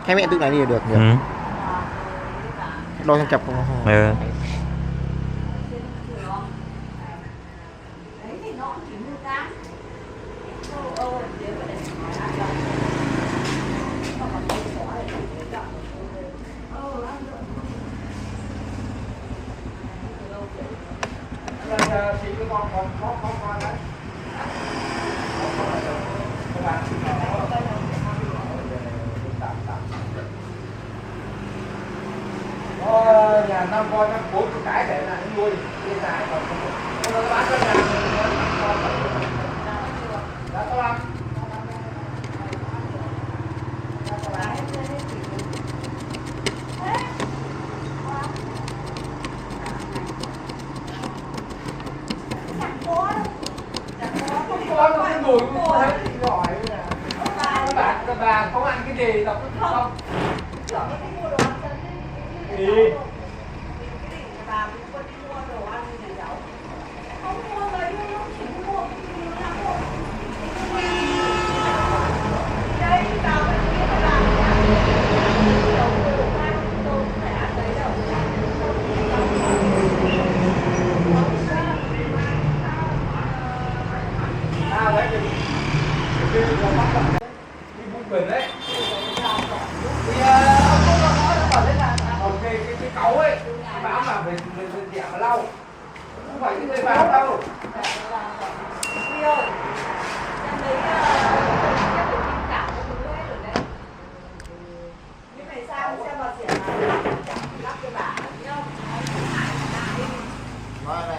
Hai mẹ tự này đi là được nhỉ? Ừ. Đo xem chập không? Ừ. Nhà 5 con 4 cái để lại nuôi cái cái còn nó bán cho nhà đã có lắm. Không có nó cái đùi cũng có hết giỏi các bà không ăn cái gì đâu không thì đi bung bền đấy thì ông không có nói nó bảo đấy là cái cáu ấy cái báo mà về dẻ mà lau không phải cái người báo đâu.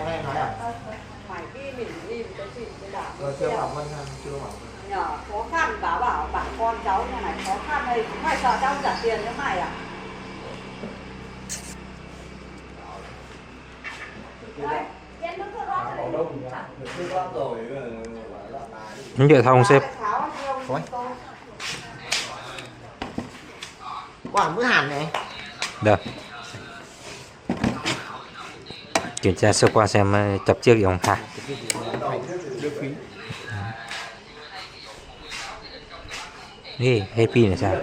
Này nói à? Mày ghi mình nhìn cái gì cái đảo Chưa học Vân chưa học. nhờ khó khăn bảo bạn con cháu nhà này khó khăn đây mày sợ tao trả tiền cho mày à? Những vậy thông xếp. Quả bữa hàn này. Được. Kiểm tra sơ qua xem chập chiếc gì không hả? Đi, hay pin là sao?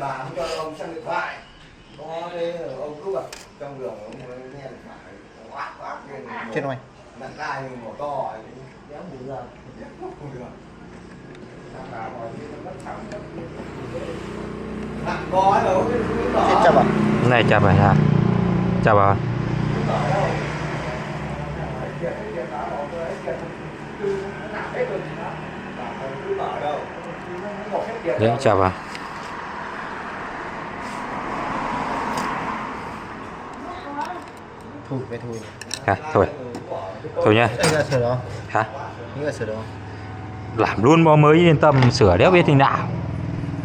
Trên ngoài. Trên chập à? Cái này chập à hả? Chập à? Đấy, chập à? Thôi về thôi. À, thôi. Thôi nha. Đây là sửa đó. Hả? Những là sửa đó. Làm luôn bó mới yên tâm, sửa đéo biết thế nào.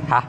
Hả?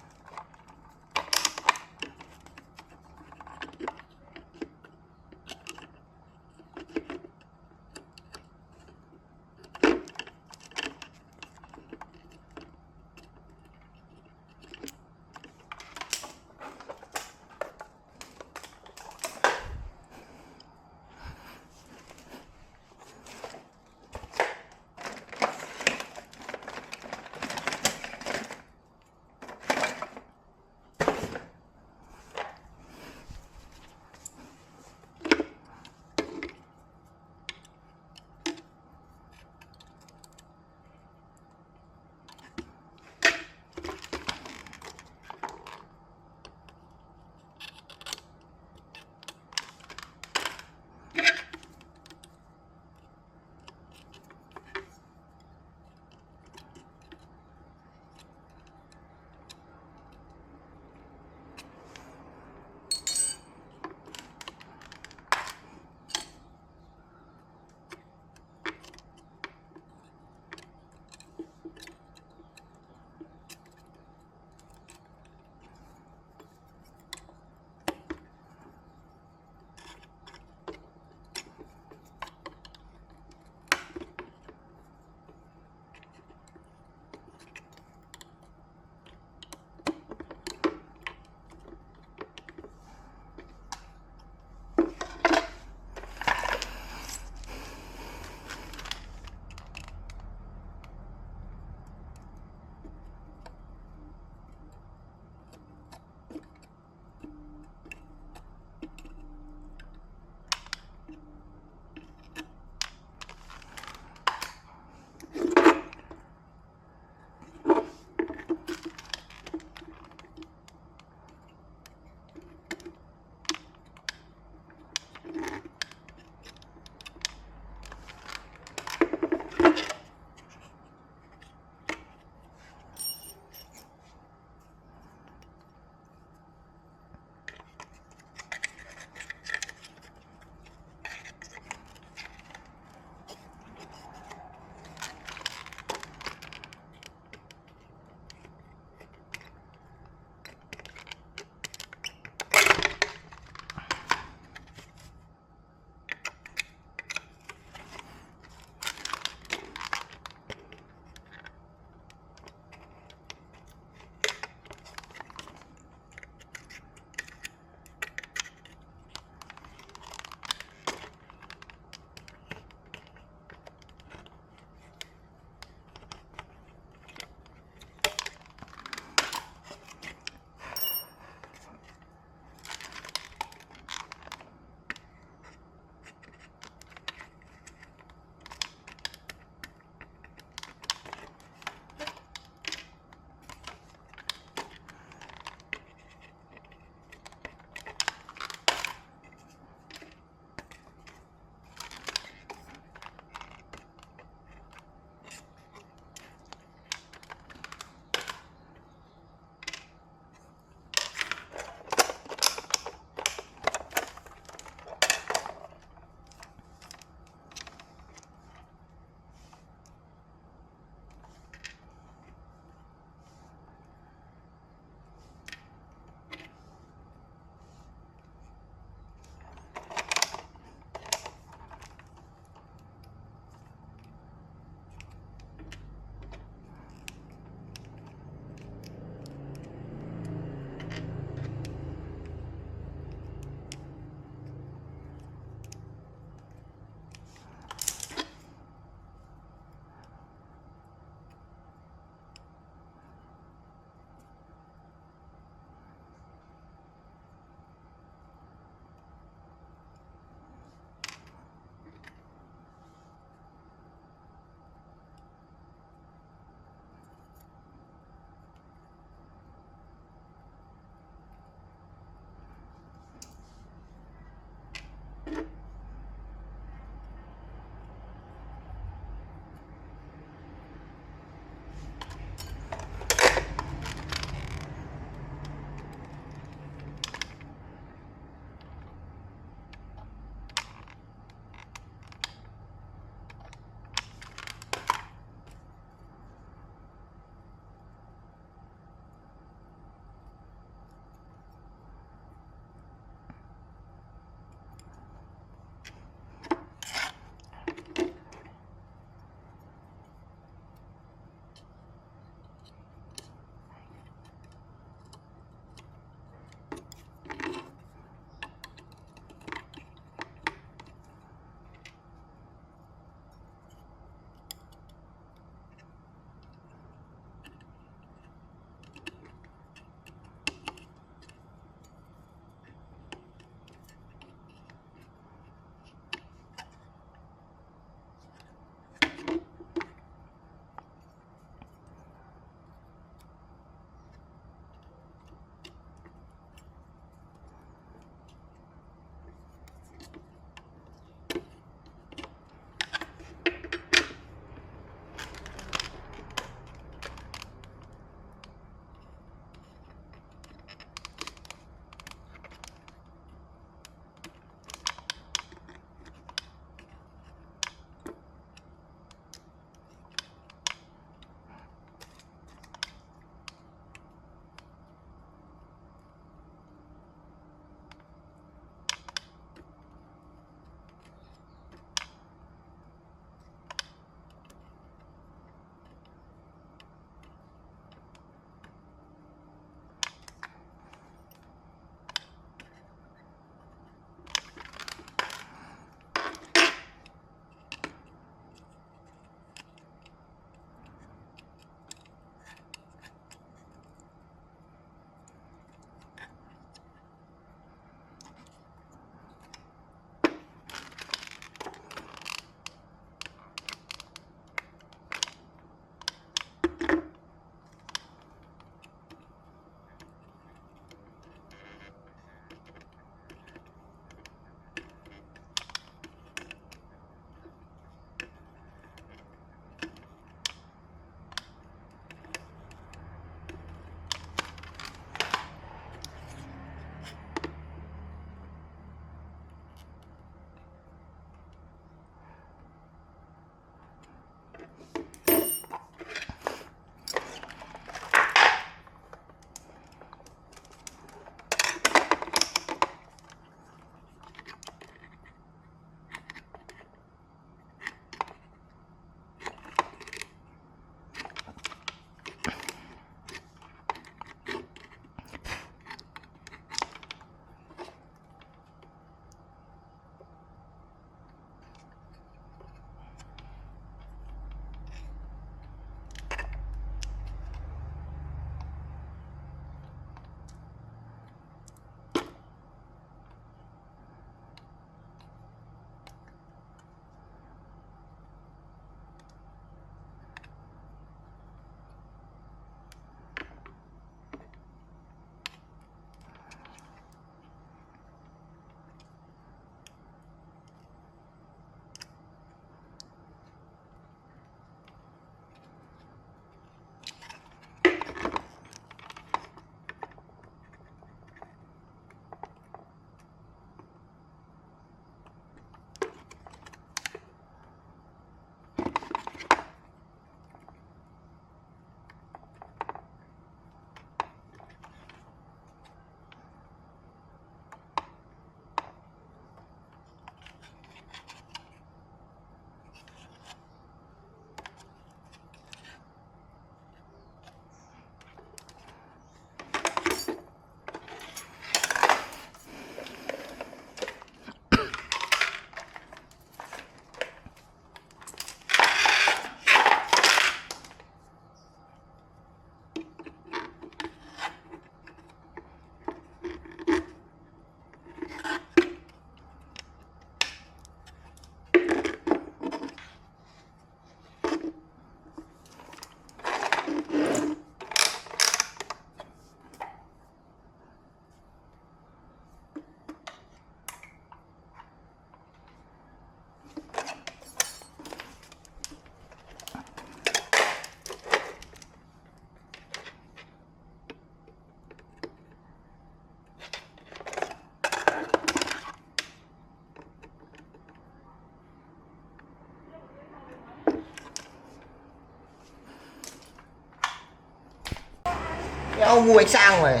Ông mua ánh sang rồi.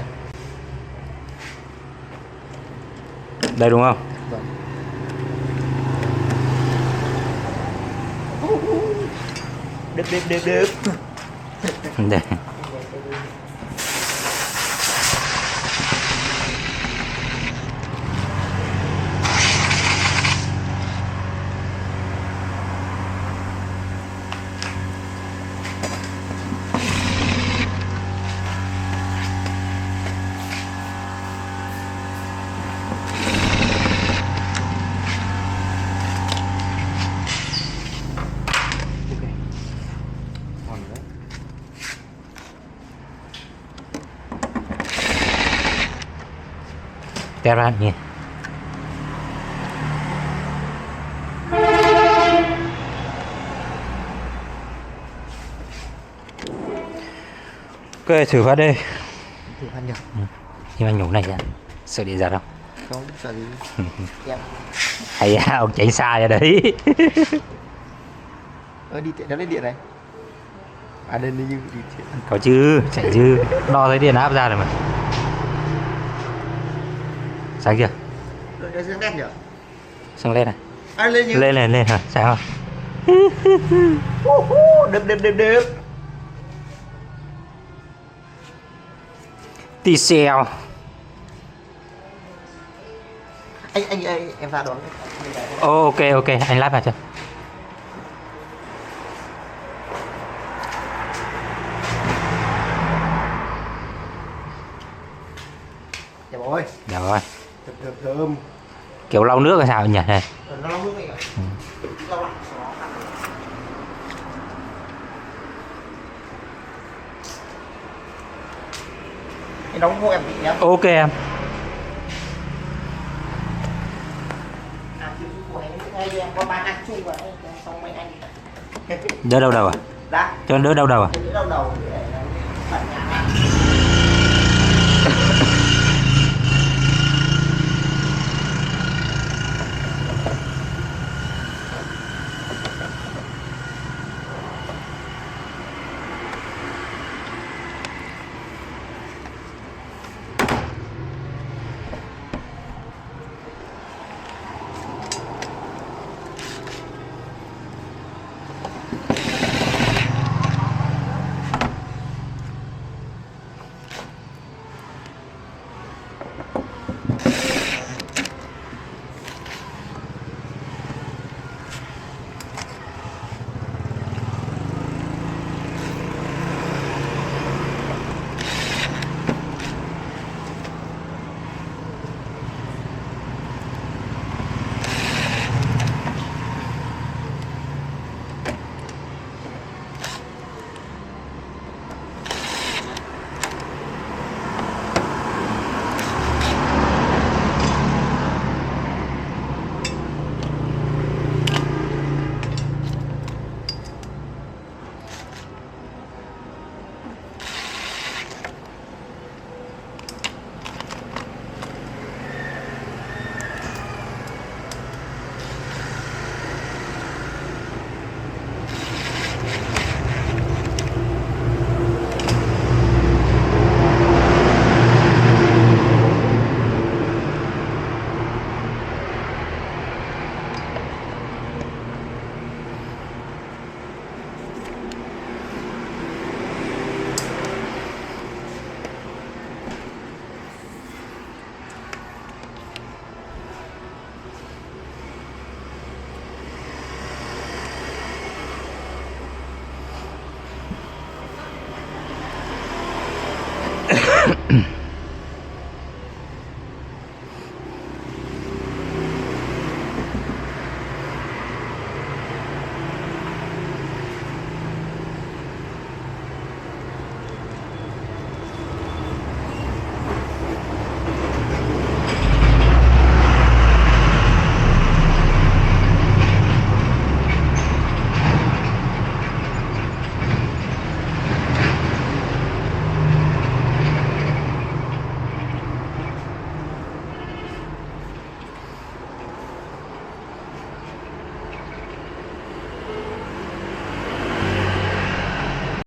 Đây đúng không? Vâng. Được. Đây. Teo ra nhỉ. Ok, thử phát đi. Thử phát nhỉ. Nhưng anh nhổ này ra. Sợ điện giật không? Không, sợ gì. Em. Hay à, ông tránh xa ra đấy. Đi tiện nó lên điện này. À đây như đi tiện. Có chứ, chạy chứ. Đo thấy điện áp ra rồi mà. Sáng chưa? Nó dương đen nhỉ? Sưng lên này. À lên như. Lên hả? Sáng không? Đớp. Tì xèo. Anh em ra đón. Ok, anh lát vào cho. Dạ bố ơi. Được rồi. Thơm. Kiểu lau nước hay sao nhỉ? Này. Nó lau nước anh ạ. Lau lại. Anh đóng hộ em bị em. Ok em. Ngay em có 3 anh chung vào xong mấy anh. Đỡ đau đầu à? Đã. Cho đỡ đau đầu à? Đỡ đau đầu.